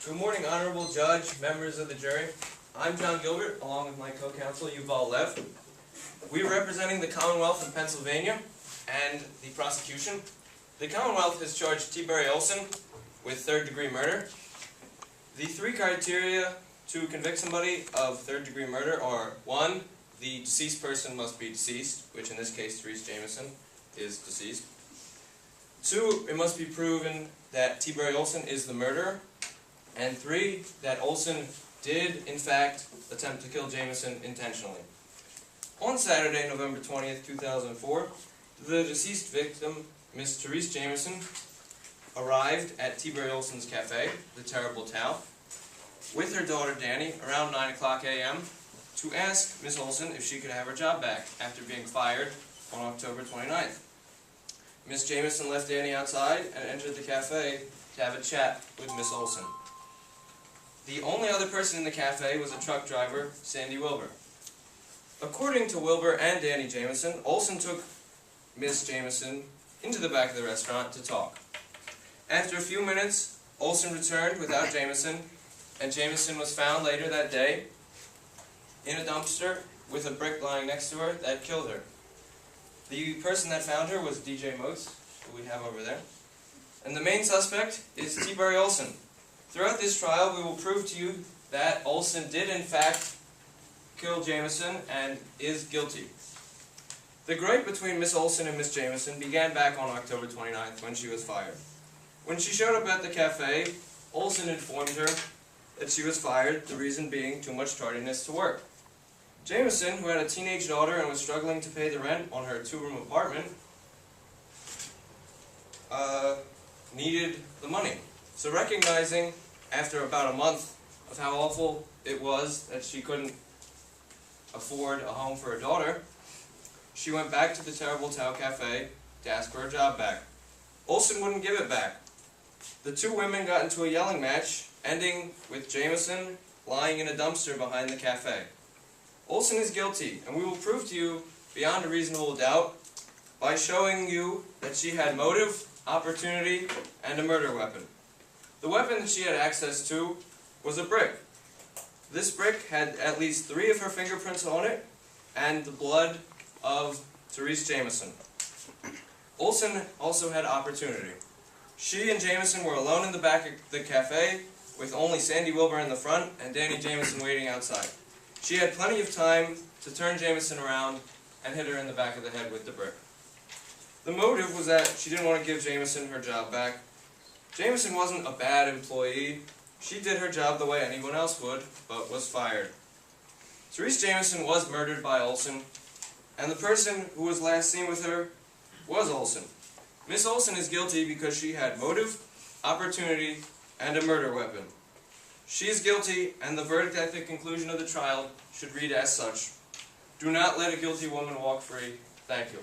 Good morning, Honorable Judge, members of the jury. I'm John Gilbert, along with my co-counsel, Yuval Lev. We are representing the Commonwealth of Pennsylvania and the prosecution. The Commonwealth has charged Teaberry Olson with third-degree murder. The three criteria to convict somebody of third-degree murder are: 1, the deceased person must be deceased, which in this case, Therese Jamison is deceased. 2, it must be proven that Teaberry Olson is the murderer. And 3, that Olson did, in fact, attempt to kill Jamison intentionally. On Saturday, November 20th, 2004, the deceased victim, Miss Therese Jamison, arrived at Teaberry Olson's cafe, the Terrible Tao, with her daughter Danny around 9 o'clock a.m. to ask Miss Olson if she could have her job back after being fired on October 29th. Miss Jamison left Danny outside and entered the cafe to have a chat with Miss Olson. The only other person in the cafe was a truck driver, Sandy Wilbur. According to Wilbur and Danny Jamison, Olson took Miss Jamison into the back of the restaurant to talk. After a few minutes, Olson returned without Jamison, and Jamison was found later that day in a dumpster with a brick lying next to her that killed her. The person that found her was DJ Moats, who we have over there. And the main suspect is Teaberry Olson. Throughout this trial, we will prove to you that Olson did in fact kill Jamison and is guilty. The gripe between Miss Olson and Miss Jamison began back on October 29th when she was fired. When she showed up at the cafe, Olson informed her that she was fired, the reason being too much tardiness to work. Jamison, who had a teenage daughter and was struggling to pay the rent on her 2-room apartment, needed the money. So recognizing, after about a month, of how awful it was that she couldn't afford a home for her daughter, she went back to the Terrible Tao Cafe to ask for her job back. Olson wouldn't give it back. The two women got into a yelling match, ending with Jamison lying in a dumpster behind the cafe. Olson is guilty, and we will prove to you, beyond a reasonable doubt, by showing you that she had motive, opportunity, and a murder weapon. The weapon that she had access to was a brick. This brick had at least 3 of her fingerprints on it and the blood of Therese Jamison. Olson also had opportunity. She and Jamison were alone in the back of the cafe with only Sandy Wilbur in the front and Danny Jamison waiting outside. She had plenty of time to turn Jamison around and hit her in the back of the head with the brick. The motive was that she didn't want to give Jamison her job back. Jamison wasn't a bad employee. She did her job the way anyone else would, but was fired. Therese Jamison was murdered by Olson, and the person who was last seen with her was Olson. Miss Olson is guilty because she had motive, opportunity, and a murder weapon. She is guilty, and the verdict at the conclusion of the trial should read as such. Do not let a guilty woman walk free. Thank you.